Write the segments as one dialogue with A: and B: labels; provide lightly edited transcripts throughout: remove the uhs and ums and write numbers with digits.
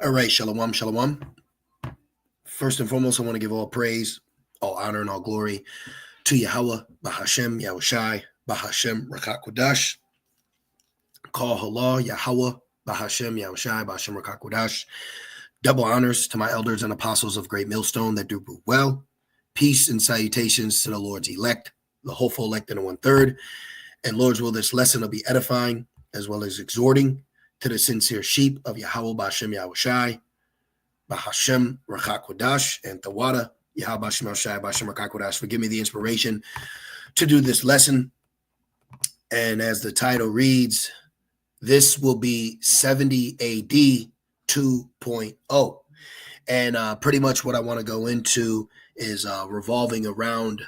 A: All right, shalom, shalom. First and foremost, I want to give all praise, all honor, and all glory to Yahweh, Bahashem, Yahushai, Bahashem, Rakakwadash. Call Allah, Yahweh, Bahashem, Yahushai, Bahashem, Rakakwadash. Double honors to my elders and apostles of Great Millstone that do well. Peace and salutations to the Lord's elect, the hopeful elect in the 1/3. And Lord's will, this lesson will be edifying as well as exhorting to the sincere sheep of Yahweh, Bahashem, Yahushai, Bahashem, Rakakwadash, and Tawada, Yahweh, Bahashem, Yahushai, Bahashem, Rakakwadash. Forgive me the inspiration to do this lesson. And as the title reads, this will be 70 AD 2.0. And pretty much what I want to go into is revolving around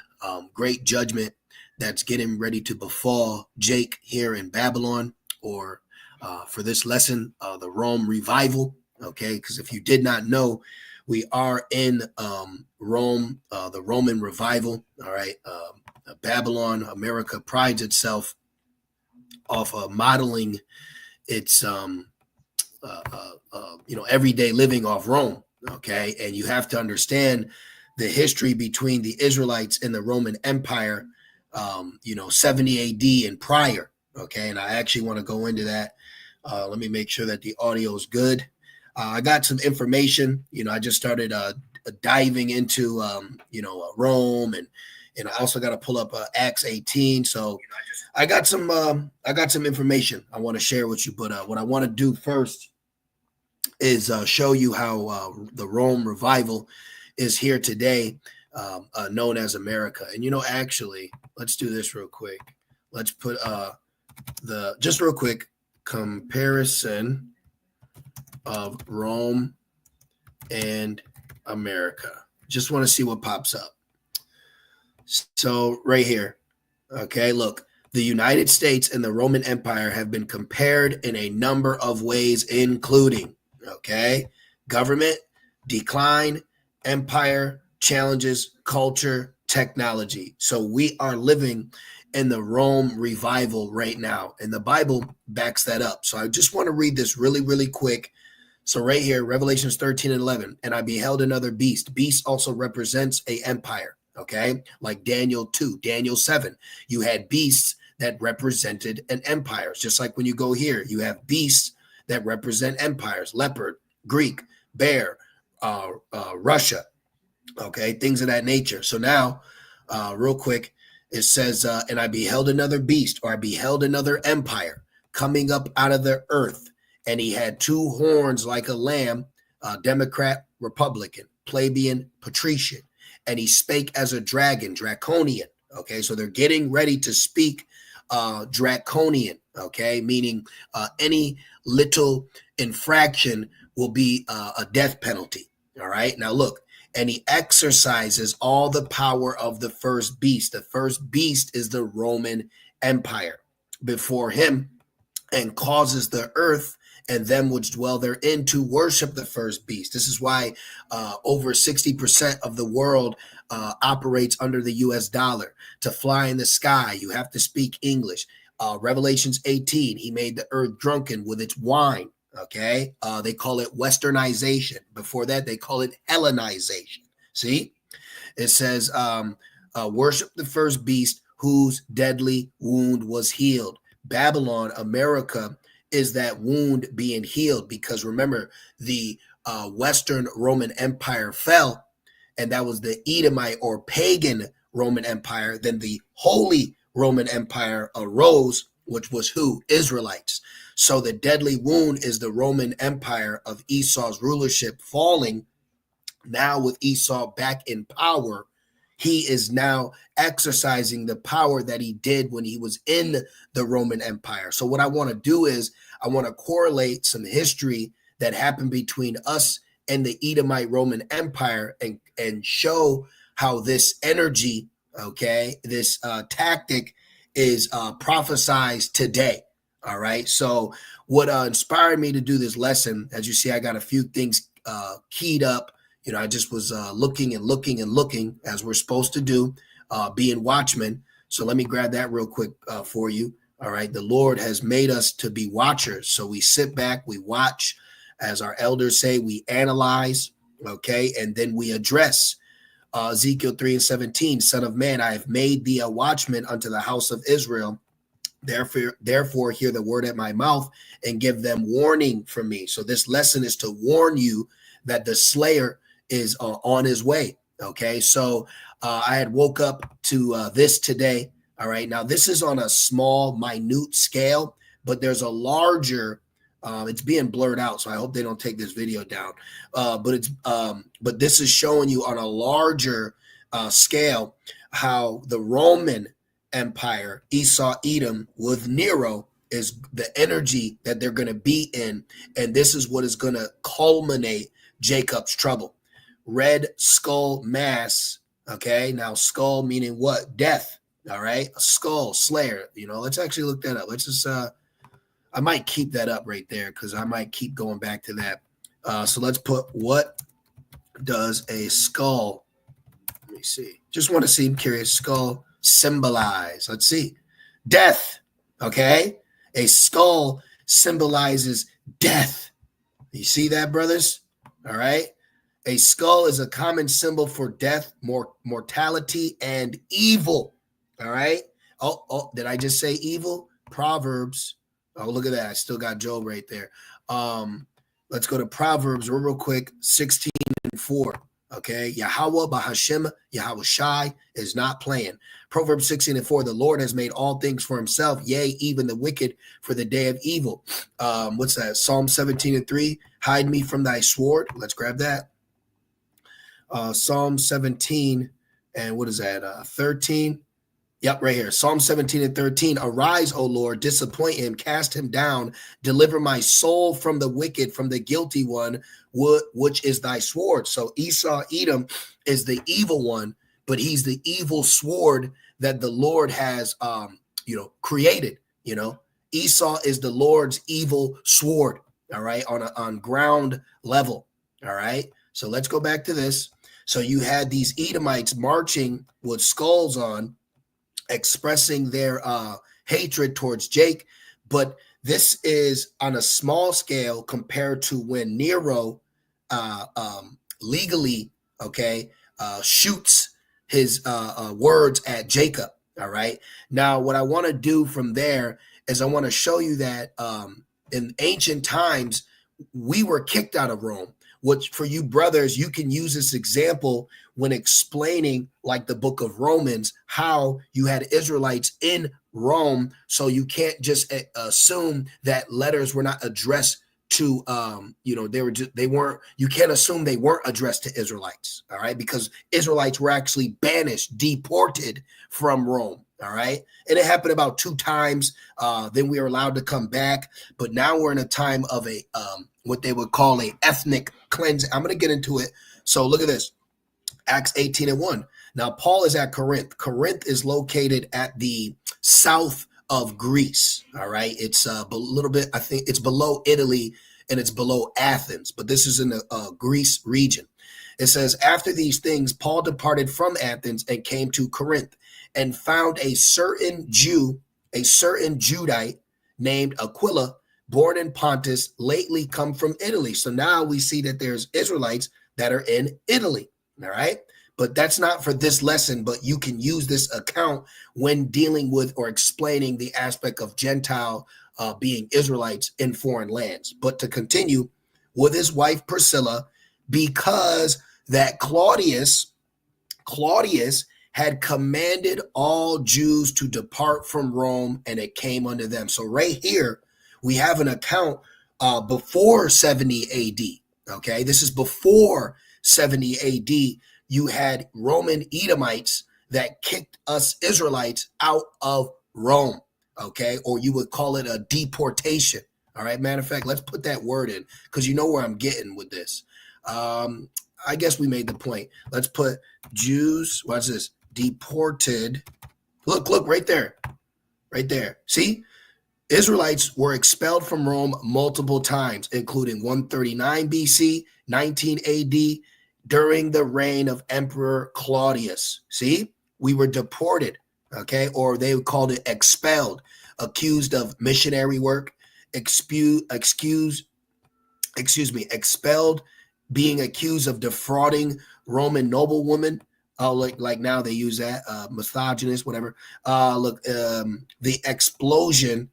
A: great judgment that's getting ready to befall Jake here in Babylon, or for this lesson, the Rome revival. Okay, because if you did not know, we are in Rome, the Roman revival. All right, Babylon, America prides itself off modeling its everyday living off Rome. Okay, and you have to understand the history between the Israelites and the Roman Empire. 70 AD and prior. Okay, and I actually want to go into that. Let me make sure that the audio is good. I got some information. I just started diving into Rome, and I also got to pull up Acts 18. So I got some information I want to share with you. But what I want to do first is show you how the Rome revival is here today, known as America. And actually, let's do this real quick. Let's put just real quick comparison of Rome and America. Just want to see what pops up. So right here, okay, look, the United States and the Roman Empire have been compared in a number of ways, including, okay, government, decline, empire, challenges, culture, technology. So we are living in the Rome revival right now, and the Bible backs that up. So I just want to read this really, really quick. So right here, Revelations 13 and 11, and I beheld another beast. Beast also represents a empire, okay? Like Daniel 2, Daniel 7, you had beasts that represented an empire. Just like when you go here, you have beasts that represent empires, leopard, Greek, bear, Russia, okay, things of that nature. So now, real quick, it says, and I beheld another beast, or I beheld another empire coming up out of the earth. And he had two horns like a lamb, Democrat, Republican, plebeian, patrician. And he spake as a dragon, draconian. Okay, so they're getting ready to speak draconian, okay, meaning any little infraction will be a death penalty. All right, now look, and he exercises all the power of the first beast. The first beast is the Roman Empire before him, and causes the earth and them which dwell therein to worship the first beast. This is why over 60% of the world operates under the US dollar. To fly in the sky, you have to speak English. Revelations 18, he made the earth drunken with its wine. Okay, they call it westernization. Before that, they call it Hellenization. See, it says, worship the first beast whose deadly wound was healed. Babylon, America, is that wound being healed, because remember, the Western Roman Empire fell, and that was the Edomite or pagan Roman Empire. Then the Holy Roman Empire arose, which was who? Israelites. So the deadly wound is the Roman Empire of Esau's rulership falling. Now with Esau back in power, he is now exercising the power that he did when he was in the Roman Empire. So what I want to do is I want to correlate some history that happened between us and the Edomite Roman Empire, and show how this energy, okay, this tactic is prophesized today. All right. So what inspired me to do this lesson, as you see, I got a few things keyed up. I just was looking and looking and looking, as we're supposed to do, being watchmen. So let me grab that real quick for you. All right. The Lord has made us to be watchers. So we sit back, we watch As our elders say, we analyze, okay, and then we address. Ezekiel 3:17, Son of man, I have made thee a watchman unto the house of Israel. Therefore, hear the word at my mouth and give them warning from me. So this lesson is to warn you that the slayer is on his way. Okay, so I had woke up to this today. All right, now this is on a small, minute scale, but there's a larger. It's being blurred out, so I hope they don't take this video down. But this is showing you on a larger scale how the Roman Empire, Esau, Edom, with Nero is the energy that they're going to be in, and this is what is going to culminate Jacob's trouble. Red skull mass. Okay, now skull meaning what? Death. All right, a skull, slayer. Let's actually look that up. Let's just I might keep that up right there because I might keep going back to that. So let's put, what does a skull, let me see. Just want to see, I'm curious, skull symbolize? Let's see. Death. Okay. A skull symbolizes death. You see that, brothers? All right. A skull is a common symbol for death, mortality, and evil. All right. Oh, did I just say evil? Proverbs. Oh, look at that. I still got Job right there. Let's go to Proverbs real quick, 16:4. Okay. Yahweh Bahashem, Yahweh Shai is not playing. Proverbs 16:4. The Lord has made all things for himself, yea, even the wicked for the day of evil. What's that? Psalm 17:3. Hide me from thy sword. Let's grab that. Psalm 17, and what is that? 13. Yep, right here. Psalm 17:13. Arise, O Lord, disappoint him, cast him down, deliver my soul from the wicked, from the guilty one, which is thy sword. So Esau, Edom, is the evil one, but he's the evil sword that the Lord has, created. Esau is the Lord's evil sword. All right, on ground level. All right. So let's go back to this. So you had these Edomites marching with skulls on, expressing their hatred towards Jake, but this is on a small scale compared to when Nero legally, shoots his words at Jacob. All right. Now, what I want to do from there is I want to show you that in ancient times, we were kicked out of Rome. Which, for you brothers, you can use this example when explaining, like the book of Romans, how you had Israelites in Rome. So you can't just assume that letters were not addressed to, you can't assume they weren't addressed to Israelites. All right. Because Israelites were actually banished, deported from Rome. All right. And it happened about 2 times. Then we were allowed to come back. But now we're in a time of a what they would call a ethnic cleansing. I'm going to get into it. So look at this. Acts 18:1. Now, Paul is at Corinth. Corinth is located at the south of Greece. All right. It's a little bit, I think it's below Italy and it's below Athens, but this is in the Greece region. It says, after these things, Paul departed from Athens and came to Corinth and found a certain Judite named Aquila, born in Pontus, lately come from Italy. So now we see that there's Israelites that are in Italy. All right. But that's not for this lesson, but you can use this account when dealing with or explaining the aspect of Gentile being Israelites in foreign lands. But to continue with his wife Priscilla, because that Claudius had commanded all Jews to depart from Rome, and it came unto them. So right here, we have an account before 70 AD. Okay, this is before 70 AD. You had Roman Edomites that kicked us Israelites out of Rome. Okay, or you would call it a deportation. All right, matter of fact, let's put that word in because you know where I'm getting with this. I guess we made the point. Let's put Jews, what's this? Deported. Look right there. Right there. See? Israelites were expelled from Rome multiple times, including 139 BC, 19 AD, during the reign of Emperor Claudius. See? We were deported, okay? Or they called it expelled, accused of missionary work, excused expelled, being accused of defrauding Roman noblewomen. Like now they use that misogynist, whatever. The explosion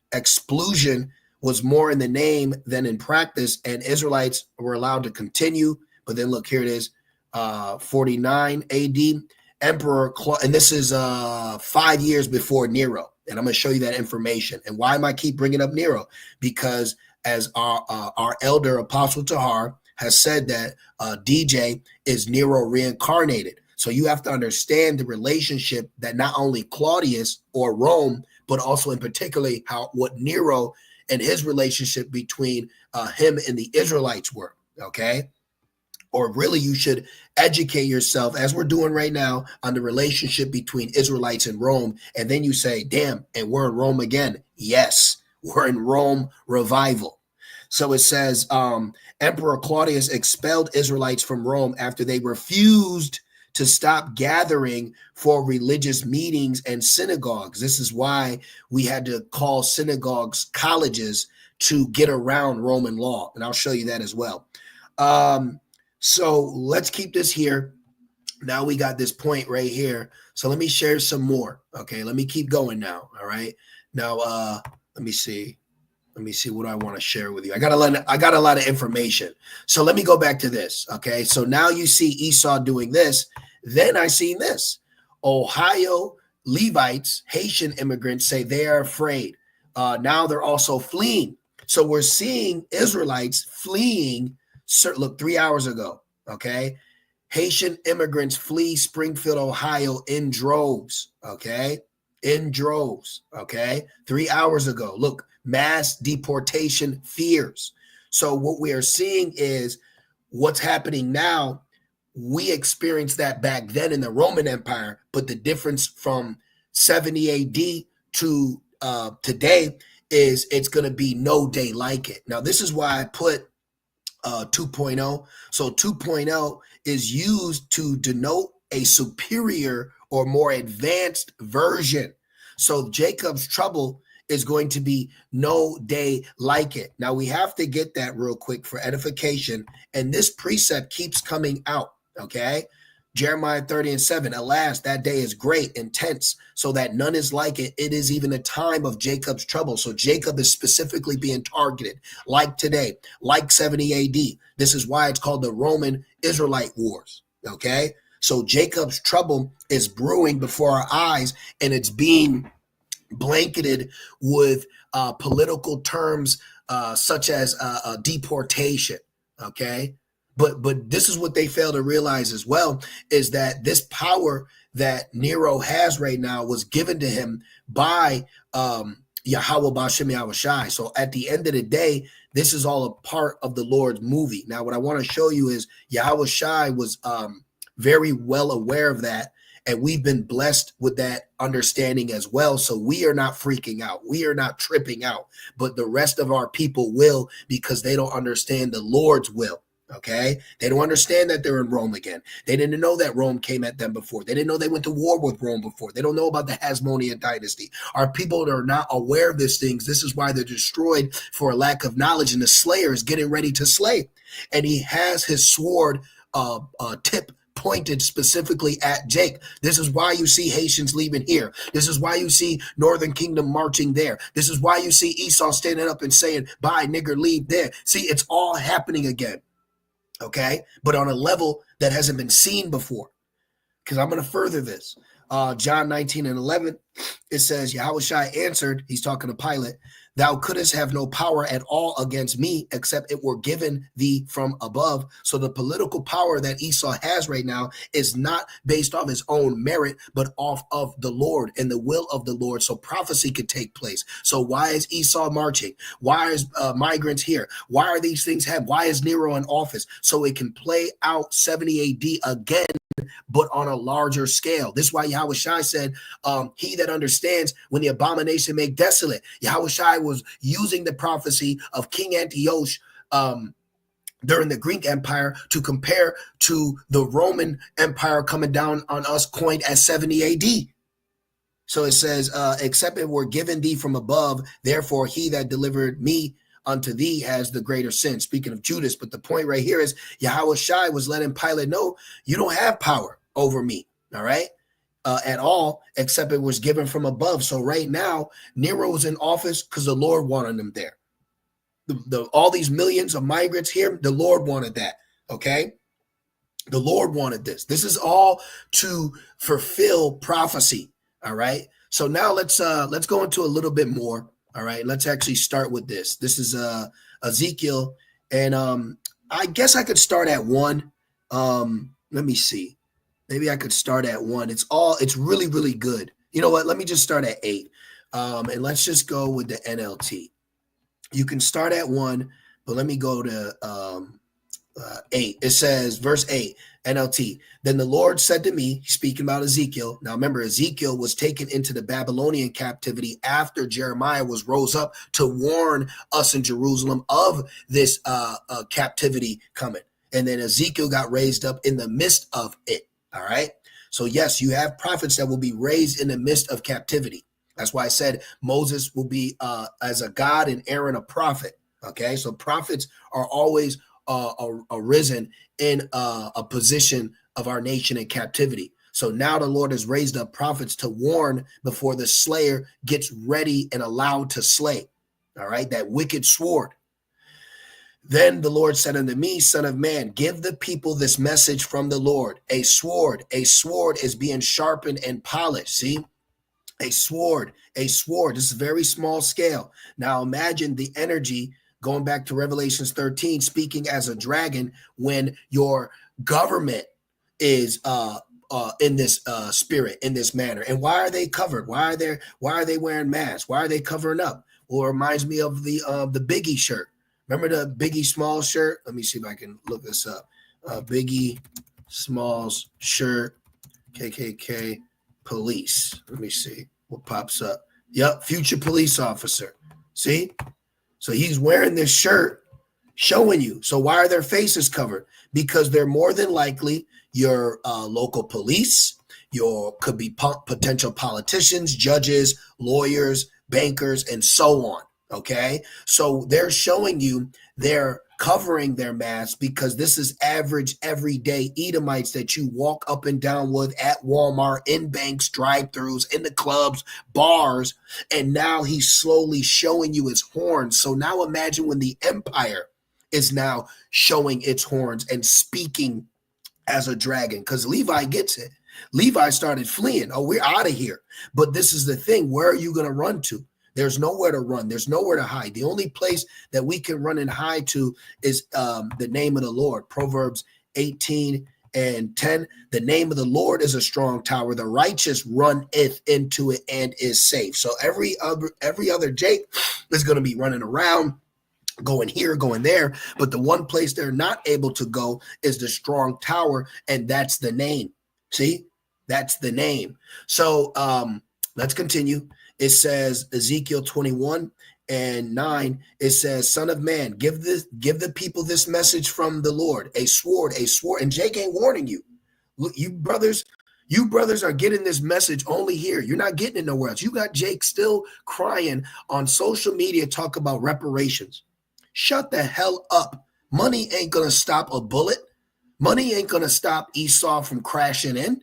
A: was more in the name than in practice, and Israelites were allowed to continue. But then look, here it is, 49 A.D. Emperor Claudius, and this is 5 years before Nero. And I'm going to show you that information. And why am I keep bringing up Nero? Because as our elder Apostle Tahar has said that DJ is Nero reincarnated. So you have to understand the relationship that not only Claudius or Rome, but also in particularly what Nero and his relationship between him and the Israelites were, okay? Or really you should educate yourself, as we're doing right now, on the relationship between Israelites and Rome. And then you say, damn, and we're in Rome again. Yes, we're in Rome revival. So it says, Emperor Claudius expelled Israelites from Rome after they refused to stop gathering for religious meetings and synagogues. This is why we had to call synagogues colleges to get around Roman law. And I'll show you that as well. So let's keep this here. Now we got this point right here. So let me share some more. Okay, let me keep going now. All right. Now, let me see. Let me see what I want to share with you. I got a lot of information. So let me go back to this. Okay. So now you see Esau doing this. Then I seen this. Ohio Levites, Haitian immigrants, say they are afraid. Now they're also fleeing. So we're seeing Israelites fleeing. Look, 3 hours ago. Okay. Haitian immigrants flee Springfield, Ohio in droves. Okay. In droves. Okay. 3 hours ago. Look. Mass deportation fears. So what we are seeing is what's happening now. We experienced that back then in the Roman Empire, but the difference from 70 AD to today is it's going to be no day like it. Now, this is why I put 2.0. So 2.0 is used to denote a superior or more advanced version. So Jacob's trouble is going to be no day like it. Now we have to get that real quick for edification. And this precept keeps coming out. Okay. Jeremiah 30:7. Alas, that day is great, intense, so that none is like it. It is even a time of Jacob's trouble. So Jacob is specifically being targeted like today, like 70 AD. This is why it's called the Roman Israelite Wars. Okay. So Jacob's trouble is brewing before our eyes, and it's being blanketed with political terms such as deportation. Okay. But this is what they fail to realize as well, is that this power that Nero has right now was given to him by Yahweh Bashem Yahweh Shai. So at the end of the day, this is all a part of the Lord's movie. Now, what I want to show you is Yahweh Shai was very well aware of that. And we've been blessed with that understanding as well. So we are not freaking out. We are not tripping out. But the rest of our people will, because they don't understand the Lord's will. Okay. They don't understand that they're in Rome again. They didn't know that Rome came at them before. They didn't know they went to war with Rome before. They don't know about the Hasmonean dynasty. Our people that are not aware of these things, this is why they're destroyed for a lack of knowledge. And the slayer is getting ready to slay. And he has his sword tip pointed specifically at Jake. This is why you see Haitians leaving here. This is why you see Northern Kingdom marching there. This is why you see Esau standing up and saying, bye, nigger, leave there. See, it's all happening again. Okay. But on a level that hasn't been seen before. Because I'm going to further this. John 19:11, it says, Yahweh Shai answered, he's talking to Pilate, thou couldst have no power at all against me, except it were given thee from above. So the political power that Esau has right now is not based off his own merit, but off of the Lord and the will of the Lord. So prophecy could take place. So why is Esau marching? Why is migrants here? Why are these things happening? Why is Nero in office? So it can play out 70 AD again, but on a larger scale. This is why Yahweh Shai said, he that understands when the abomination make desolate. Yahweh Shai was using the prophecy of King Antiochus during the Greek Empire to compare to the Roman Empire coming down on us, coined as 70 AD. So it says, except it were given thee from above, therefore he that delivered me unto thee has the greater sin. Speaking of Judas, but the point right here is Yahweh Shai was letting Pilate know, you don't have power over me, all right, at all, except it was given from above. So right now, Nero was in office because the Lord wanted him there. All these millions of migrants here, the Lord wanted that, okay? The Lord wanted this. This is all to fulfill prophecy, all right? So now let's go into a little bit more, all right? Let's actually start with this. This is Ezekiel, and I guess I could start at 1. Let me see. Maybe I could start at 1. It's really, really good. You know what? Let me just start at 8. And let's just go with the NLT. You can start at 1, but let me go to 8. It says, verse 8, NLT. Then the Lord said to me, speaking about Ezekiel. Now remember, Ezekiel was taken into the Babylonian captivity after Jeremiah was rose up to warn us in Jerusalem of this captivity coming. And then Ezekiel got raised up in the midst of it. All right. So yes, you have prophets that will be raised in the midst of captivity. That's why I said Moses will be as a God and Aaron a prophet. Okay. So prophets are always arisen in a position of our nation in captivity. So now the Lord has raised up prophets to warn before the slayer gets ready and allowed to slay. All right. That wicked sword. Then the Lord said unto me, Son of man, give the people this message from the Lord. A sword is being sharpened and polished. See, a sword. This is very small scale. Now imagine the energy going back to Revelations 13, speaking as a dragon when your government is in this spirit, in this manner. And why are they covered? Why are they wearing masks? Why are they covering up? Well, it reminds me of the Biggie shirt. Remember the Biggie Smalls shirt? Let me see if I can look this up. Biggie Smalls shirt, KKK police. Let me see what pops up. Yep, future police officer. See? So he's wearing this shirt showing you. So why are their faces covered? Because they're more than likely your local police, could be potential politicians, judges, lawyers, bankers, and so on. Okay, so they're showing you they're covering their masks because this is average everyday Edomites that you walk up and down with at Walmart, in banks, drive-thrus, in the clubs, bars, and now he's slowly showing you his horns. So now imagine when the empire is now showing its horns and speaking as a dragon, because Levi gets it. Levi started fleeing. Oh, we're out of here. But this is the thing. Where are you going to run to? There's nowhere to run. There's nowhere to hide. The only place that we can run and hide to is the name of the Lord. Proverbs 18:10. The name of the Lord is a strong tower. The righteous runneth into it and is safe. So every other Jake is going to be running around, going here, going there. But the one place they're not able to go is the strong tower, and that's the name. See, that's the name. So let's continue. It says Ezekiel 21:9. It says, Son of man, give the people this message from the Lord. A sword. And Jake ain't warning you. Look, you brothers are getting this message only here. You're not getting it nowhere else. You got Jake still crying on social media, talk about reparations. Shut the hell up. Money ain't going to stop a bullet. Money ain't going to stop Esau from crashing in.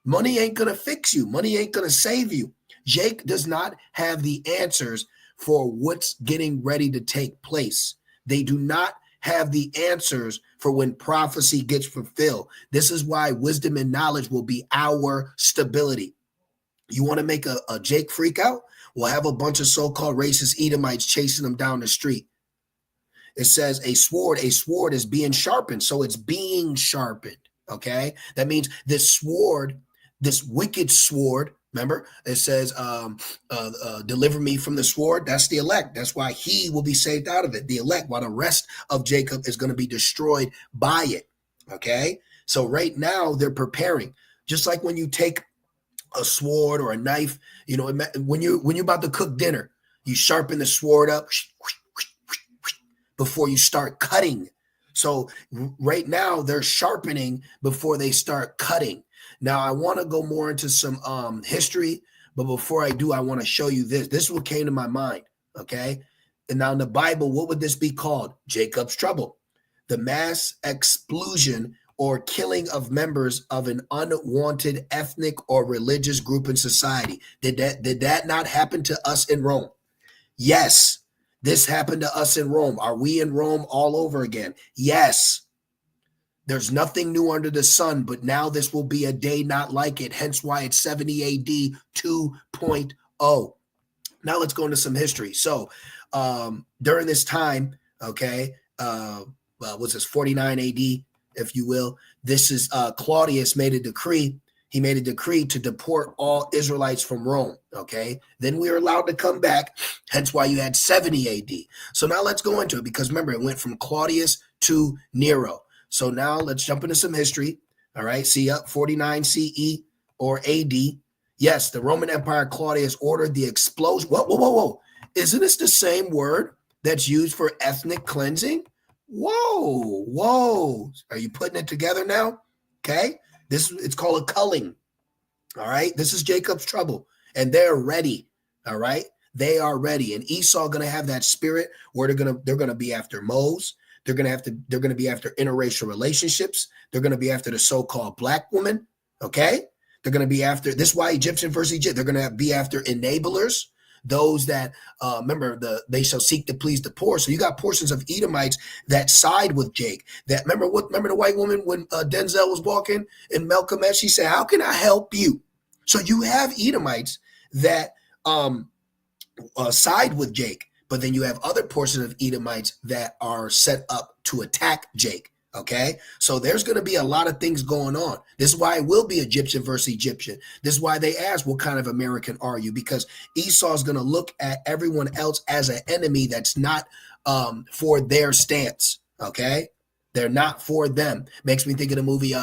A: Money ain't going to fix you. Money ain't going to save you. Jake does not have the answers for what's getting ready to take place. They do not have the answers for when prophecy gets fulfilled. This is why wisdom and knowledge will be our stability. You want to make a Jake freak out? We'll have a bunch of so-called racist Edomites chasing him down the street. It says a sword is being sharpened. So it's being sharpened. Okay. That means this sword, this wicked sword, remember, it says, deliver me from the sword. That's the elect. That's why he will be saved out of it. The elect, while the rest of Jacob is going to be destroyed by it. Okay. So right now they're preparing, just like when you take a sword or a knife, when you're about to cook dinner, you sharpen the sword up before you start cutting. So right now they're sharpening before they start cutting. Now I want to go more into some history, but before I do, I want to show you this. This is what came to my mind. Okay. And now in the Bible, what would this be called? Jacob's trouble. The mass expulsion or killing of members of an unwanted ethnic or religious group in society. Did that not happen to us in Rome? Yes. This happened to us in Rome. Are we in Rome all over again? Yes. There's nothing new under the sun, but now this will be a day not like it. Hence why it's 70 AD 2.0. Now let's go into some history. So during this time, okay, what's this, 49 AD, if you will, this is Claudius made a decree. He made a decree to deport all Israelites from Rome, okay? Then we were allowed to come back, hence why you had 70 AD. So now let's go into it, because remember, it went from Claudius to Nero. So now let's jump into some history, all right? See up 49 CE or AD. Yes, the Roman Empire Claudius ordered the explosion. Whoa. Isn't this the same word that's used for ethnic cleansing? Whoa. Are you putting it together now? Okay. It's called a culling. All right. This is Jacob's trouble. And they're ready. All right. They are ready. And Esau going to have that spirit where they're gonna be after Moses. They're going to be after interracial relationships. They're going to be after the so-called black woman. Okay. They're going to be after, this is why Egyptian versus Egypt. They're going to be after enablers. Those that remember they shall seek to please the poor. So you got portions of Edomites that side with Jake. That remember the white woman when Denzel was walking in Malcolm X, she said, "How can I help you?" So you have Edomites that side with Jake, but then you have other portions of Edomites that are set up to attack Jake. Okay, so there's going to be a lot of things going on. This is why it will be Egyptian versus Egyptian. This is why they ask, what kind of American are you? Because Esau is going to look at everyone else as an enemy that's not for their stance. Okay, they're not for them. Makes me think of the movie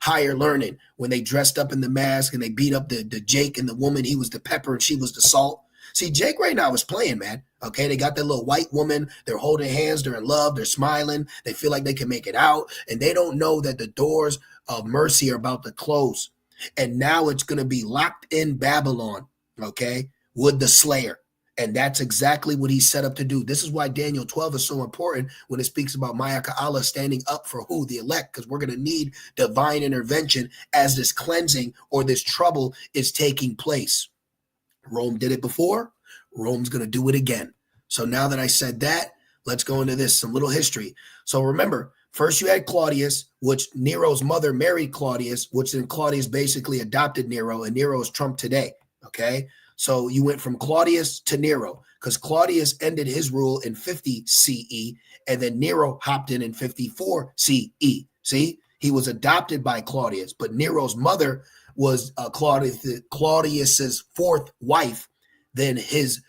A: Higher Learning, when they dressed up in the mask and they beat up the Jake and the woman. He was the pepper and she was the salt. See, Jake right now is playing, man. Okay, they got that little white woman. They're holding hands. They're in love. They're smiling. They feel like they can make it out. And they don't know that the doors of mercy are about to close. And now it's going to be locked in Babylon, okay, with the Slayer. And that's exactly what he's set up to do. This is why Daniel 12 is so important when it speaks about Ma'aka'Allah standing up for who? The elect, because we're going to need divine intervention as this cleansing or this trouble is taking place. Rome did it before. Rome's going to do it again. So now that I said that, let's go into this, some little history. So remember, first you had Claudius, which Nero's mother married Claudius, which then Claudius basically adopted Nero, and Nero is Trump today. Okay. So you went from Claudius to Nero because Claudius ended his rule in 50 CE, and then Nero hopped in 54 CE. See, he was adopted by Claudius, but Nero's mother was Claudius's fourth wife. Then his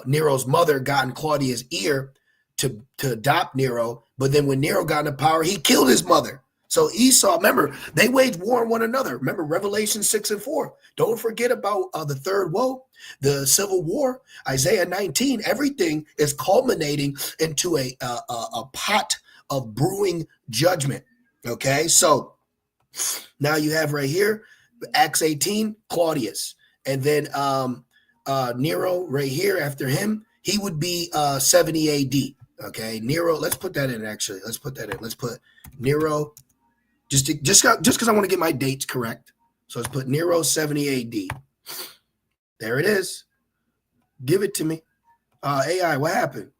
A: Nero's mother got in Claudius' ear to adopt Nero, but then when Nero got into power, he killed his mother. So Esau, remember, they waged war on one another. Remember Revelation 6 and 4. Don't forget about the third woe, the civil war, Isaiah 19. Everything is culminating into a pot of brewing judgment. Okay, so now you have right here Acts 18, Claudius, and then Nero right here after him. He would be 70 AD. Okay, Nero. Let's put that in. Actually, let's put that in. Let's put Nero. Just because I want to get my dates correct. So let's put Nero 70 AD. There it is. Give it to me. AI, what happened?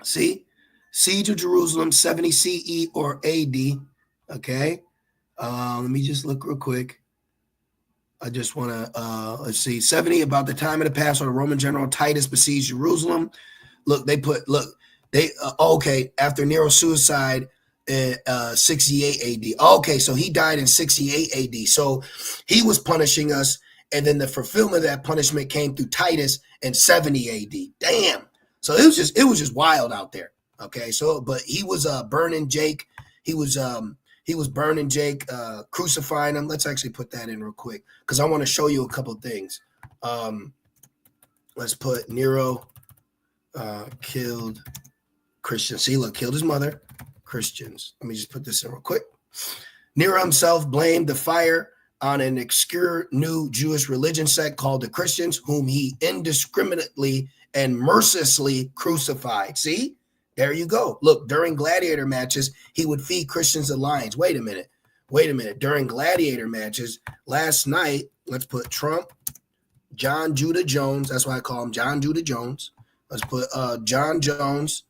A: See? Siege of Jerusalem, 70 CE or AD. Okay. Let me just look real quick. I just want to, let's see, 70, about the time of the Passover, Roman general Titus besieged Jerusalem. Look, okay, after Nero's suicide, 68 AD. Okay, so he died in 68 AD. So he was punishing us, and then the fulfillment of that punishment came through Titus in 70 AD. Damn. So it was just wild out there. Okay, so but he was burning Jake. He was burning Jake, crucifying him. Let's actually put that in real quick because I want to show you a couple of things. Let's put Nero killed Christians. See, look, killed his mother. Christians. Let me just put this in real quick. Nero himself blamed the fire on an obscure new Jewish religion sect called the Christians, whom he indiscriminately and mercilessly crucified. See, there you go. Look, during gladiator matches, he would feed Christians and lions. Wait a minute. During gladiator matches last night, let's put Trump, John Judah Jones. That's why I call him John Judah Jones. Let's put John Jones.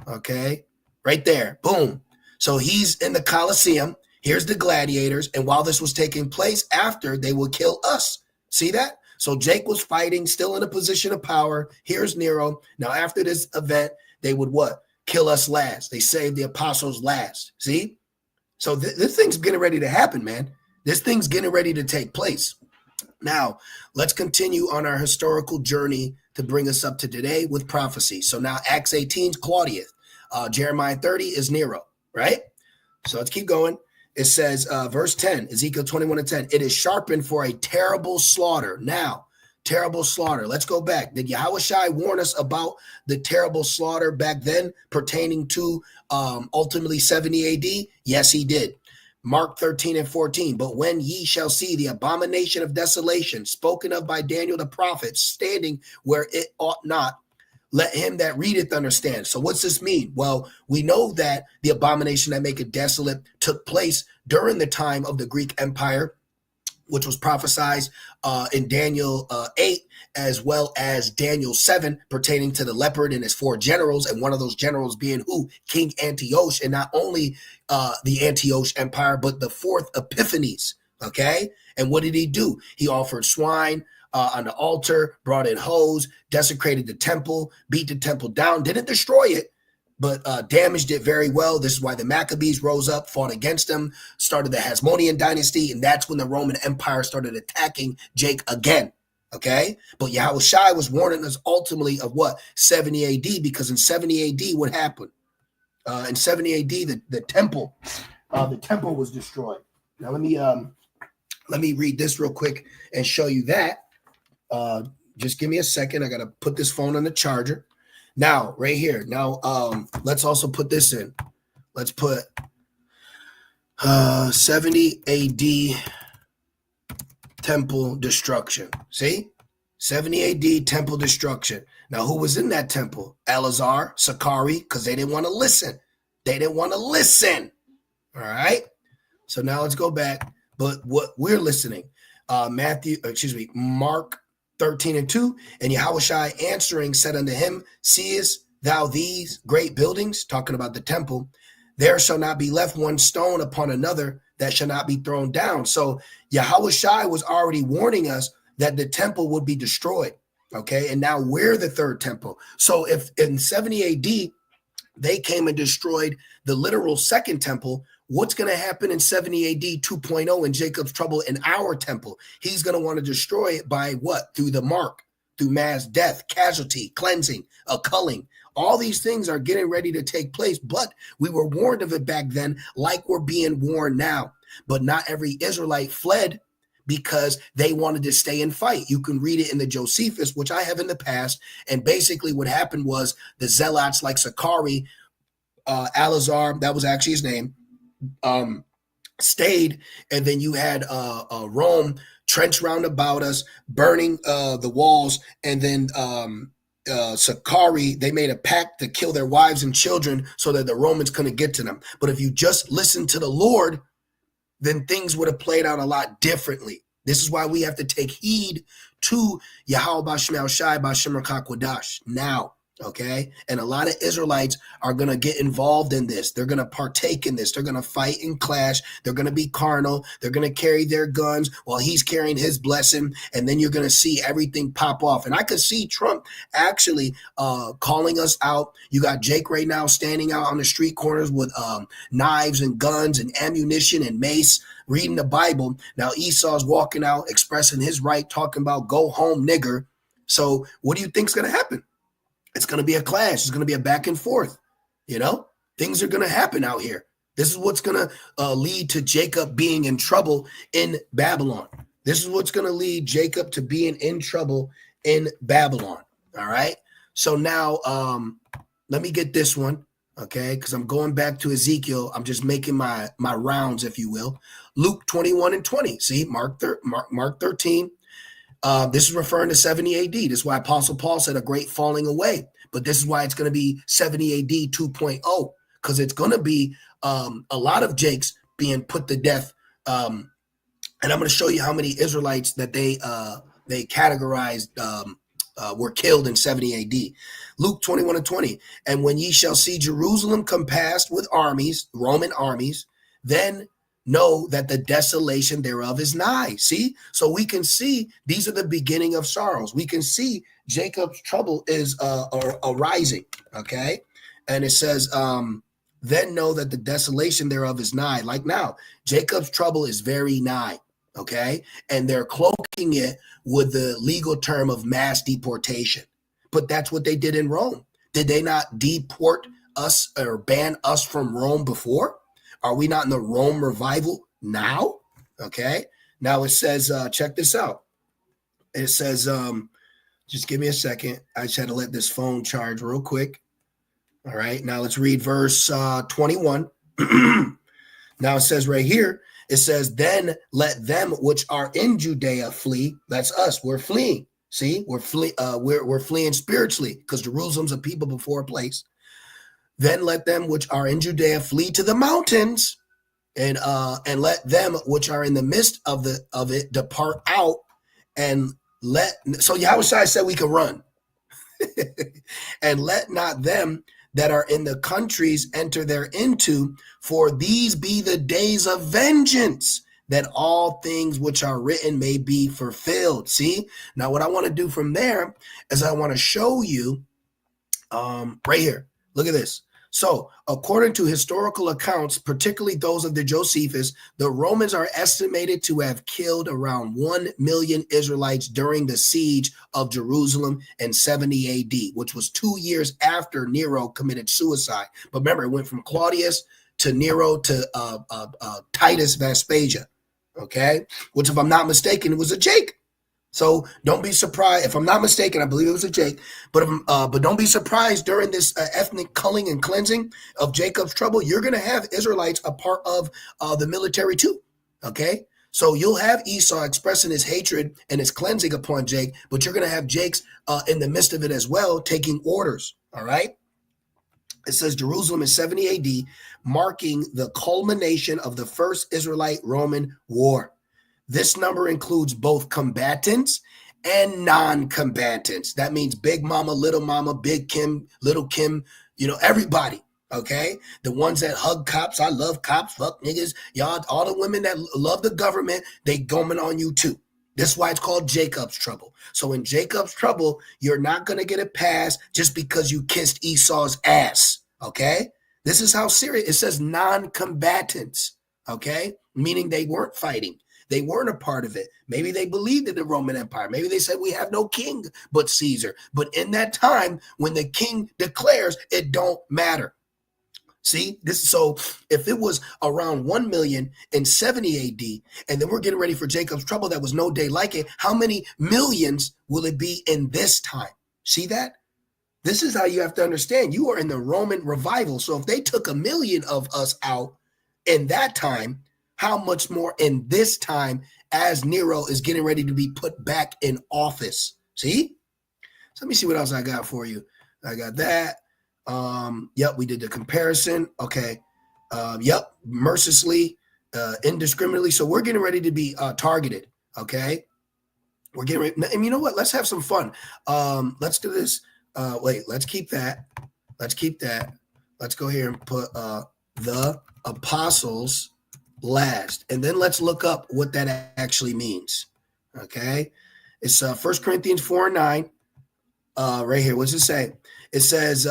A: Okay, right there. Boom. So he's in the Colosseum. Here's the gladiators. And while this was taking place, after they would kill us. See that? So Jake was fighting, still in a position of power. Here's Nero. Now, after this event, they would what? Kill us last. They saved the apostles last. See? So this thing's getting ready to happen, man. This thing's getting ready to take place. Now, let's continue on our historical journey to bring us up to today with prophecy. So now Acts 18 is Claudius. Jeremiah 30 is Nero, right? So let's keep going. It says, verse 10, Ezekiel 21:10, it is sharpened for a terrible slaughter. Now, terrible slaughter. Let's go back. Did Yahushua warn us about the terrible slaughter back then pertaining to ultimately 70 AD? Yes, he did. Mark 13:14, but when ye shall see the abomination of desolation spoken of by Daniel the prophet standing where it ought not, let him that readeth understand. So what's this mean? Well, we know that the abomination that maketh desolate took place during the time of the Greek Empire, which was prophesied in Daniel 8, as well as Daniel 7, pertaining to the leopard and his 4 generals, and one of those generals being who? King Antiochus, and not only the Antiochus Empire, but the 4th Epiphanes, okay? And what did he do? He offered swine on the altar, brought in hoes, desecrated the temple, beat the temple down, didn't destroy it, but damaged it very well. This is why the Maccabees rose up, fought against them, started the Hasmonean dynasty, and that's when the Roman Empire started attacking Jake again, okay? But Yahushua was warning us ultimately of what? 70 AD, because in 70 AD, what happened? In 70 AD, the temple was destroyed. Now, let me read this real quick and show you that. Just give me a second. I got to put this phone on the charger. Now, right here. Now, let's also put this in. Let's put 70 AD temple destruction. See? 70 AD temple destruction. Now, who was in that temple? Eleazar, Sakari, because they didn't want to listen. All right? So now let's go back. But what we're listening, Mark 13:2, and Yahushua answering said unto him, seest thou these great buildings, talking about the temple, there shall not be left one stone upon another that shall not be thrown down. So Yahushua was already warning us that the temple would be destroyed, okay? And now we're the 3rd temple. So if in 70 AD, they came and destroyed the literal 2nd temple, what's going to happen in 70 AD 2.0 in Jacob's trouble in our temple? He's going to want to destroy it by what? Through the mark, through mass death, casualty, cleansing, culling. All these things are getting ready to take place, but we were warned of it back then like we're being warned now. But not every Israelite fled because they wanted to stay and fight. You can read it in the Josephus, which I have in the past. And basically what happened was the zealots like Sakari, Eleazar, that was actually his name, stayed, and then you had Rome trench round about us, burning the walls, and then Sakari, they made a pact to kill their wives and children so that the Romans couldn't get to them. But if you just listened to the Lord, then things would have played out a lot differently. This is why we have to take heed to Yahweh B'Shem Shai B'Shem Rakakwadash now. Okay. And a lot of Israelites are going to get involved in this. They're going to partake in this. They're going to fight and clash. They're going to be carnal. They're going to carry their guns while he's carrying his blessing. And then you're going to see everything pop off. And I could see Trump actually calling us out. You got Jake right now standing out on the street corners with knives and guns and ammunition and mace, reading the Bible. Now Esau's walking out, expressing his right, talking about go home, nigger. So what do you think's going to happen? It's going to be a clash. It's going to be a back and forth. You know, things are going to happen out here. This is what's going to lead to Jacob being in trouble in Babylon. This is what's going to lead Jacob to being in trouble in Babylon. All right. So now let me get this one. okay, because I'm going back to Ezekiel. I'm just making my rounds, if you will. Luke 21 and 20. See, Mark 13. This is referring to 70 AD. This is why Apostle Paul said a great falling away. But this is why it's going to be 70 AD 2.0, because it's going to be a lot of Jakes being put to death. And I'm going to show you how many Israelites that they categorized were killed in 70 AD. Luke 21 and 20. And when ye shall see Jerusalem compassed with armies, Roman armies, then know that the desolation thereof is nigh. See? So we can see these are the beginning of sorrows. We can see Jacob's trouble is arising. Okay. And it says, then know that the desolation thereof is nigh. Like now, Jacob's trouble is very nigh. Okay. And they're cloaking it with the legal term of mass deportation. But that's what they did in Rome. Did they not deport us or ban us from Rome before? Are we not in the Rome revival now? Okay. Now it says, check this out. It says, just give me a second. I just had to let this phone charge real quick. All right. Now let's read verse 21. Now it says right here, it says, then let them which are in Judea flee. That's us. We're fleeing. See, we're fleeing spiritually because Jerusalem's a people before a place. Then let them which are in Judea flee to the mountains, and let them which are in the midst of it depart out, and so Yahushua said we can run. And let not them that are in the countries enter thereinto, for these be the days of vengeance, that all things which are written may be fulfilled. See, now what I want to do from there is I want to show you right here. Look at this. So according to historical accounts, particularly those of the Josephus, the Romans are estimated to have killed around 1 million Israelites during the siege of Jerusalem in 70 AD, which was 2 years after Nero committed suicide. But remember, it went from Claudius to Nero to Titus Vespasian, okay? Which, if I'm not mistaken, it was a Jake. So don't be surprised. If I'm not mistaken, I believe it was a Jake. But don't be surprised during this ethnic culling and cleansing of Jacob's trouble. You're going to have Israelites a part of the military too. Okay, so you'll have Esau expressing his hatred and his cleansing upon Jake, but you're going to have Jake's in the midst of it as well, taking orders. All right. It says Jerusalem in 70 AD, marking the culmination of the first Israelite-Roman war. This number includes both combatants and non-combatants. That means Big Mama, Little Mama, Big Kim, Little Kim, everybody, okay? The ones that hug cops, I love cops, fuck niggas. Y'all, all the women that love the government, they going on you too. This is why it's called Jacob's trouble. So in Jacob's trouble, you're not going to get a pass just because you kissed Esau's ass, okay? This is how serious. It says non-combatants, okay? Meaning they weren't fighting. They weren't a part of it. Maybe they believed in the Roman Empire. Maybe they said we have no king but Caesar. But in that time, when the king declares, it don't matter. See, so if it was around 1 million in 70 AD, and then we're getting ready for Jacob's trouble, that was no day like it, how many millions will it be in this time? See that? This is how you have to understand. You are in the Roman revival. So if they took 1 million of us out in that time, how much more in this time as Nero is getting ready to be put back in office? See? So let me see what else I got for you. I got that. Yep, we did the comparison. Okay. Yep, mercilessly, indiscriminately. So we're getting ready to be targeted. Okay. We're getting ready. And you know what? Let's have some fun. Let's do this. Wait, let's keep that. Let's keep that. Let's go here and put the apostles last, and then let's look up what that actually means. Okay, it's 1 Corinthians 4:9 right here. What's it say? It says,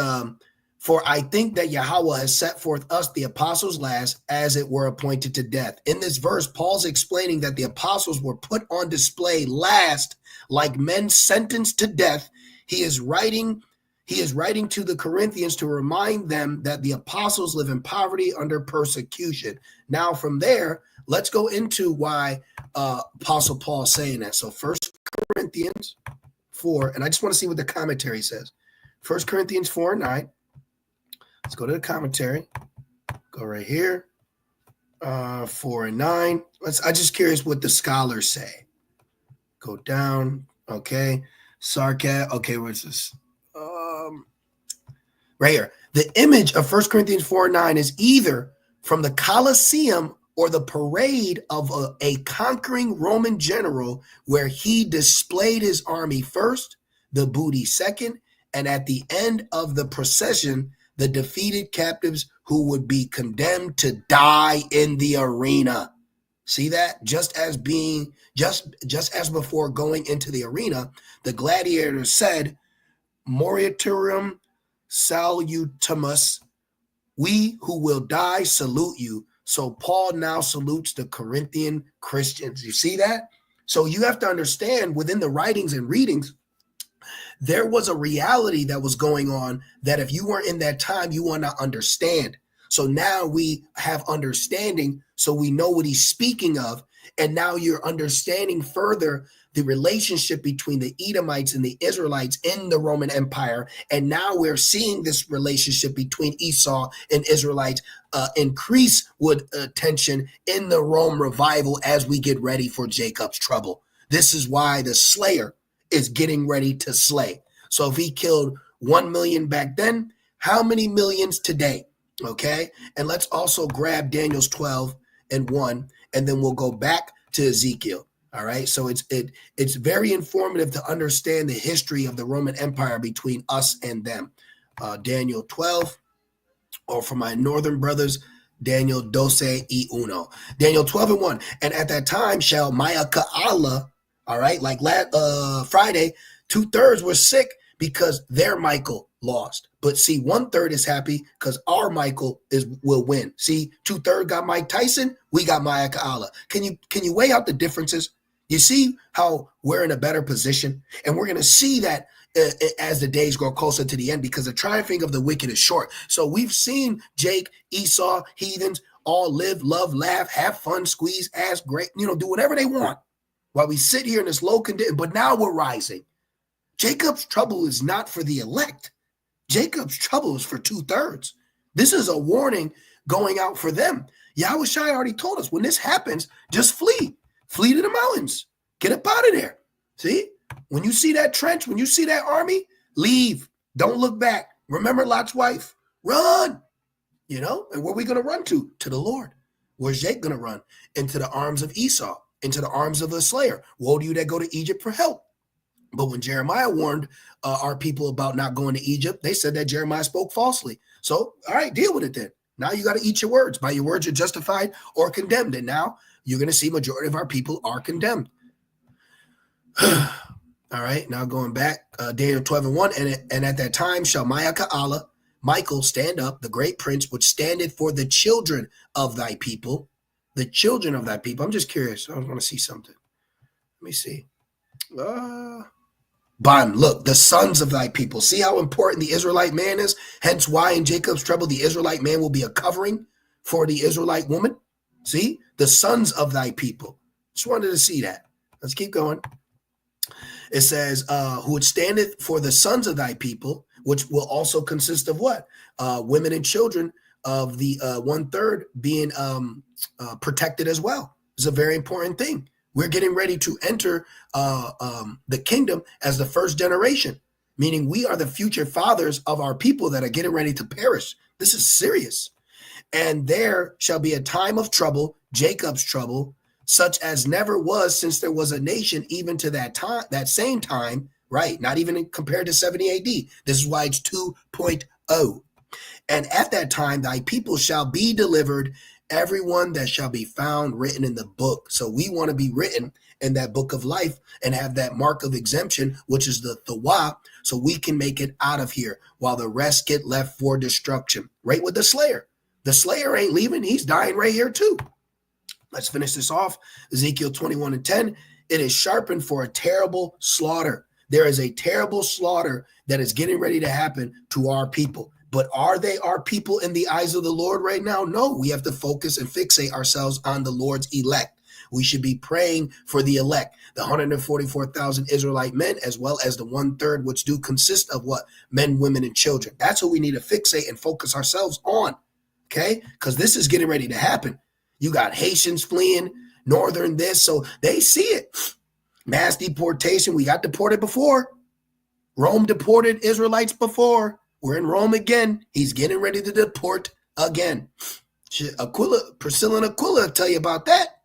A: for I think that Yahweh has set forth us, the apostles, last, as it were appointed to death. In this verse, Paul's explaining that the apostles were put on display last, like men sentenced to death. He is writing to the Corinthians to remind them that the apostles live in poverty under persecution. Now, from there, let's go into why Apostle Paul is saying that. So 1 Corinthians 4, and I just want to see what the commentary says. 1 Corinthians 4:9. Let's go to the commentary. Go right here. 4 and 9. I'm just curious what the scholars say. Go down. Okay. Sarkat. Okay, where's this? Right here. The image of 1 Corinthians 4 and 9 is either from the Colosseum or the parade of a conquering Roman general where he displayed his army first, the booty second, and at the end of the procession, the defeated captives who would be condemned to die in the arena. See that? Just as before going into the arena, the gladiator said, Moritorium salutamus, we who will die salute you. So Paul now salutes the Corinthian Christians. You see that? So you have to understand within the writings and readings, there was a reality that was going on that if you weren't in that time, you want to understand. So now we have understanding, so we know what he's speaking of. And now you're understanding further the relationship between the Edomites and the Israelites in the Roman Empire. And now we're seeing this relationship between Esau and Israelites increase with tension in the Rome revival as we get ready for Jacob's trouble. This is why the slayer is getting ready to slay. So if he killed 1 million back then, how many millions today? Okay. And let's also grab Daniel's 12 and 1, and then we'll go back to Ezekiel. All right. So it's very informative to understand the history of the Roman Empire between us and them. Daniel 12, or for my northern brothers, Daniel 12 y 1. Daniel 12 and 1. And at that time shall Michael, all right, like Friday, 2/3 were sick because their Michael lost. But see, 1/3 is happy because our Michael will win. See, 2/3 got Mike Tyson, we got Michael. Can you weigh out the differences? You see how we're in a better position, and we're going to see that as the days grow closer to the end, because the triumphing of the wicked is short. So we've seen Jake, Esau, heathens all live, love, laugh, have fun, squeeze ass, great, do whatever they want while we sit here in this low condition. But now we're rising. Jacob's trouble is not for the elect. Jacob's trouble is for 2/3. This is a warning going out for them. Yahushua already told us when this happens, just flee. Flee to the mountains. Get up out of there. See? When you see that trench, when you see that army, leave. Don't look back. Remember Lot's wife? Run. And where are we going to run to? To the Lord. Where's Jake going to run? Into the arms of Esau, into the arms of the slayer. Woe to you that go to Egypt for help. But when Jeremiah warned our people about not going to Egypt, they said that Jeremiah spoke falsely. So, all right, deal with it then. Now you got to eat your words. By your words, you're justified or condemned. And now you're going to see majority of our people are condemned. All right, now going back, Daniel 12 and 1, and at that time shall Michael stand up, the great prince, which standeth for the children of thy people. The children of thy people. I'm just curious. I want to see something. Let me see. Ban, look, the sons of thy people. See how important the Israelite man is? Hence why in Jacob's trouble, the Israelite man will be a covering for the Israelite woman. See? The sons of thy people. Just wanted to see that. Let's keep going. It says, who would standeth for the sons of thy people, which will also consist of what? Women and children of the 1/3 being protected as well. It's a very important thing. We're getting ready to enter the kingdom as the first generation, meaning we are the future fathers of our people that are getting ready to perish. This is serious. And there shall be a time of trouble, Jacob's trouble, such as never was since there was a nation, even to that time, that same time, right? Not even compared to 70 AD. This is why it's 2.0. And at that time, thy people shall be delivered, everyone that shall be found written in the book. So we want to be written in that book of life and have that mark of exemption, which is the Thawa, so we can make it out of here while the rest get left for destruction. Right with the slayer. The slayer ain't leaving. He's dying right here too. Let's finish this off. Ezekiel 21 and 10. It is sharpened for a terrible slaughter. There is a terrible slaughter that is getting ready to happen to our people. But are they our people in the eyes of the Lord right now? No, we have to focus and fixate ourselves on the Lord's elect. We should be praying for the elect, the 144,000 Israelite men, as well as the 1/3, which do consist of what? Men, women, and children. That's what we need to fixate and focus ourselves on, okay? Because this is getting ready to happen. You got Haitians fleeing, northern this, so they see it. Mass deportation. We got deported before. Rome deported Israelites before. We're in Rome again. He's getting ready to deport again. Priscilla and Aquila tell you about that.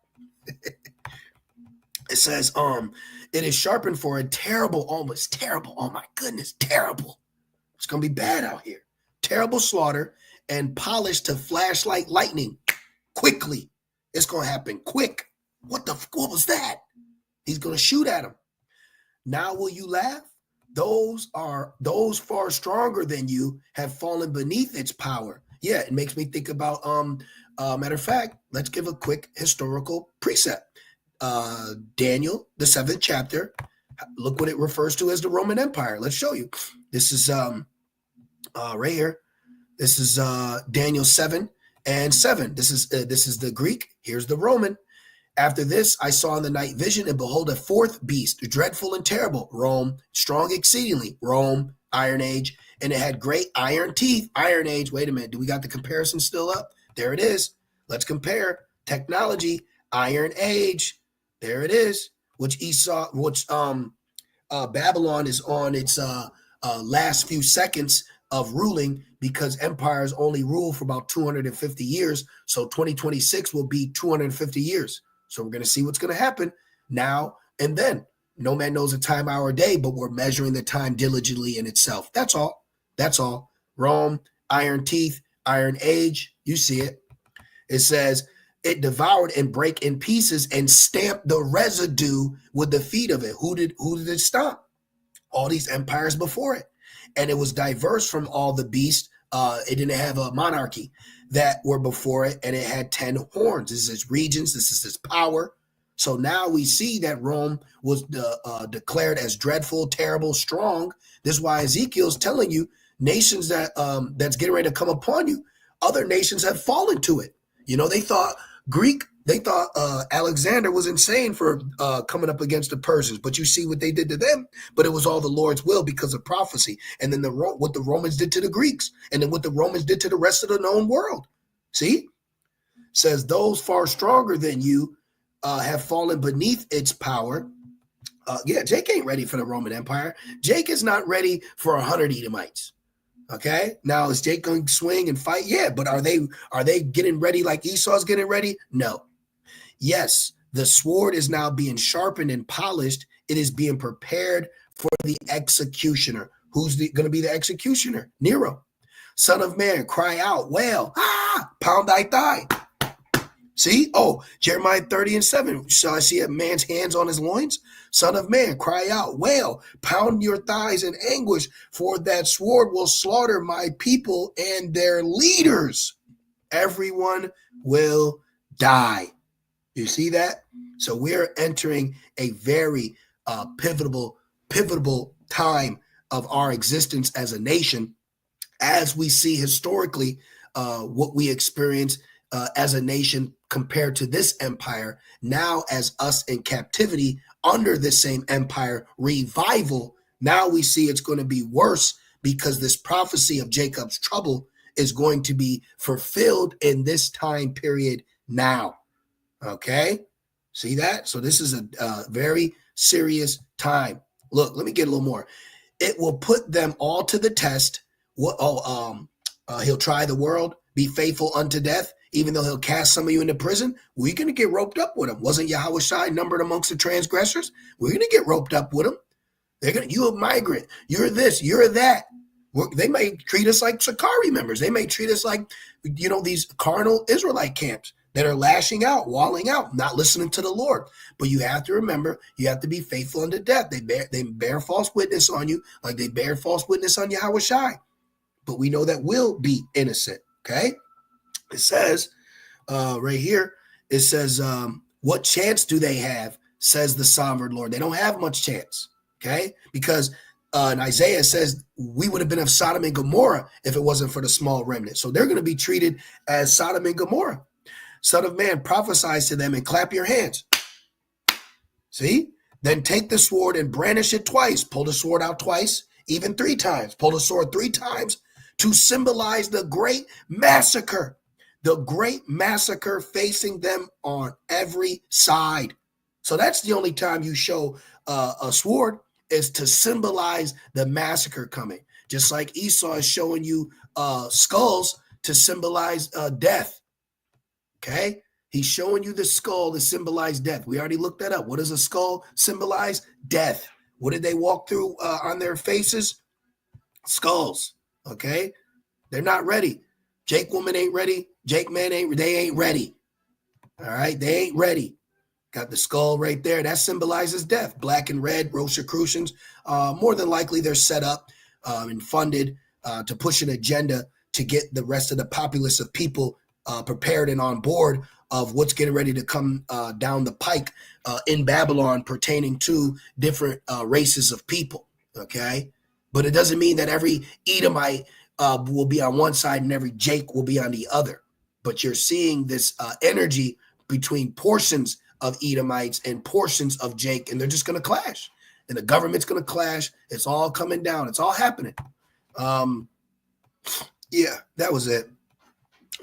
A: It says, it is sharpened for a terrible, almost terrible, oh my goodness, terrible. It's going to be bad out here. Terrible slaughter and polished to flash like lightning. Quickly. It's going to happen quick. What was that? He's going to shoot at him. Now will you laugh? Those far stronger than you have fallen beneath its power. Yeah, it makes me think about, matter of fact, let's give a quick historical precept. Daniel, the 7th chapter, look what it refers to as the Roman Empire. Let's show you. This is right here. This is Daniel 7:7. This is the Greek. Here's the Roman. After this, I saw in the night vision, and behold, a fourth beast, dreadful and terrible. Rome, strong exceedingly. Rome, Iron Age, and it had great iron teeth. Iron Age. Wait a minute. Do we got the comparison still up? There it is. Let's compare technology. Iron Age. There it is. Which Babylon is on its last few seconds of ruling, because empires only rule for about 250 years. So 2026 will be 250 years. So we're going to see what's going to happen now and then. No man knows a time, hour, day, but we're measuring the time diligently in itself. That's all. That's all. Rome, iron teeth, Iron Age. You see it. It says, it devoured and break in pieces and stamped the residue with the feet of it. Who did it stomp? All these empires before it. And it was diverse from all the beasts. It didn't have a monarchy that were before it, and it had 10 horns. This is its regions. This is its power. So now we see that Rome was declared as dreadful, terrible, strong. This is why Ezekiel's telling you nations that's getting ready to come upon you, other nations have fallen to it. You know, they thought Alexander was insane for coming up against the Persians, but you see what they did to them. But it was all the Lord's will because of prophecy. And then what the Romans did to the Greeks, and then what the Romans did to the rest of the known world. See? Says those far stronger than you have fallen beneath its power. Jake ain't ready for the Roman Empire. Jake is not ready for 100 Edomites. Okay, now is Jake going to swing and fight? Yeah, but are they getting ready like Esau's getting ready? No. Yes, the sword is now being sharpened and polished. It is being prepared for the executioner. Who's going to be the executioner? Nero. Son of man, cry out, wail, pound thy thigh. See? Oh, Jeremiah 30:7. Shall I see a man's hands on his loins? Son of man, cry out, wail, pound your thighs in anguish, for that sword will slaughter my people and their leaders. Everyone will die. You see that? So we're entering a very pivotal time of our existence as a nation, as we see historically what we experience as a nation compared to this empire, now as us in captivity under this same empire revival. Now we see it's going to be worse because this prophecy of Jacob's trouble is going to be fulfilled in this time period now. Okay, see that? So this is a very serious time. Look, let me get a little more. It will put them all to the test. He'll try the world, be faithful unto death. Even though he'll cast some of you into prison, we're going to get roped up with him. Wasn't Yahushua numbered amongst the transgressors? We're going to get roped up with him. You're a migrant. You're this, you're that. They may treat us like Sakari members. They may treat us like, these carnal Israelite camps that are lashing out, walling out, not listening to the Lord. But you have to remember, you have to be faithful unto death. They bear false witness on you, like they bear false witness on Yahushua. But we know that we'll be innocent, okay? It says right here, it says, what chance do they have, says the sovereign Lord? They don't have much chance, okay? Because in Isaiah says we would have been of Sodom and Gomorrah if it wasn't for the small remnant. So they're going to be treated as Sodom and Gomorrah. Son of man, prophesy to them and clap your hands. See? Then take the sword and brandish it twice. Pull the sword out twice, even 3 times. Pull the sword 3 times to symbolize the great massacre. The great massacre facing them on every side. So that's the only time you show a sword, is to symbolize the massacre coming. Just like Esau is showing you skulls to symbolize death. Okay? He's showing you the skull to symbolize death. We already looked that up. What does a skull symbolize? Death. What did they walk through on their faces? Skulls. Okay? They're not ready. Jake woman ain't ready. Jake man they ain't ready. All right? They ain't ready. Got the skull right there. That symbolizes death. Black and red Rosicrucians. More than likely, they're set up and funded to push an agenda to get the rest of the populace of people prepared and on board of what's getting ready to come down the pike in Babylon pertaining to different races of people. Okay? But it doesn't mean that every Edomite will be on one side and every Jake will be on the other. But you're seeing this energy between portions of Edomites and portions of Jake, and they're just going to clash. And the government's going to clash. It's all coming down. It's all happening. Yeah, that was it.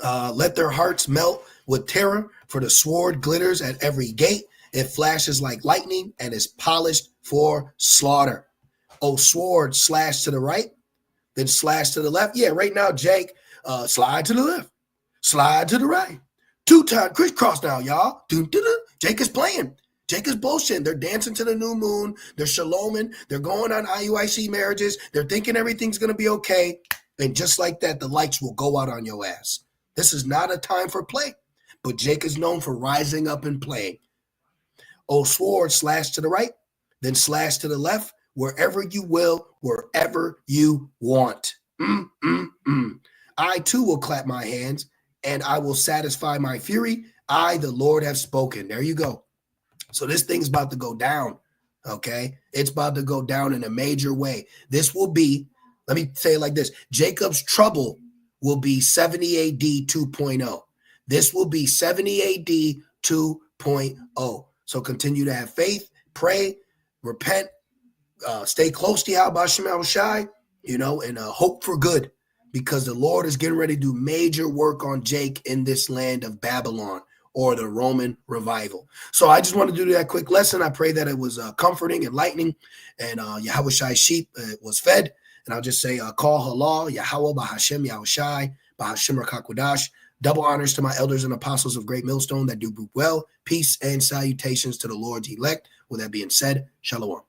A: Let their hearts melt with terror, for the sword glitters at every gate. It flashes like lightning and is polished for slaughter. Oh, sword, slash to the right, then slash to the left. Yeah, right now, Jake, slide to the left, slide to the right. 2 times crisscross now, y'all. Jake is playing. Jake is bullshitting. They're dancing to the new moon. They're shaloming. They're going on IUIC marriages. They're thinking everything's going to be okay. And just like that, the lights will go out on your ass. This is not a time for play. But Jake is known for rising up and playing. Oh, sword, slash to the right, then slash to the left, wherever you will, wherever you want. I too will clap my hands, and I will satisfy my fury. I, the Lord, have spoken. There you go. So this thing's about to go down, okay? It's about to go down in a major way. This will be, let me say it like this, Jacob's trouble will be 70 AD 2.0. This will be 70 AD 2.0. So continue to have faith, pray, repent, stay close to Yahweh Shem Shai, and hope for good, because the Lord is getting ready to do major work on Jake in this land of Babylon, or the Roman revival. So I just want to do that quick lesson. I pray that it was comforting, enlightening, and Yahweh Shai sheep was fed. And I'll just say, call halal, Yahweh, Bahashem, Yahweh Shai, Bahashem Rakakwadash. Double honors to my elders and apostles of Great Millstone that do well. Peace and salutations to the Lord's elect. With that being said, shalom.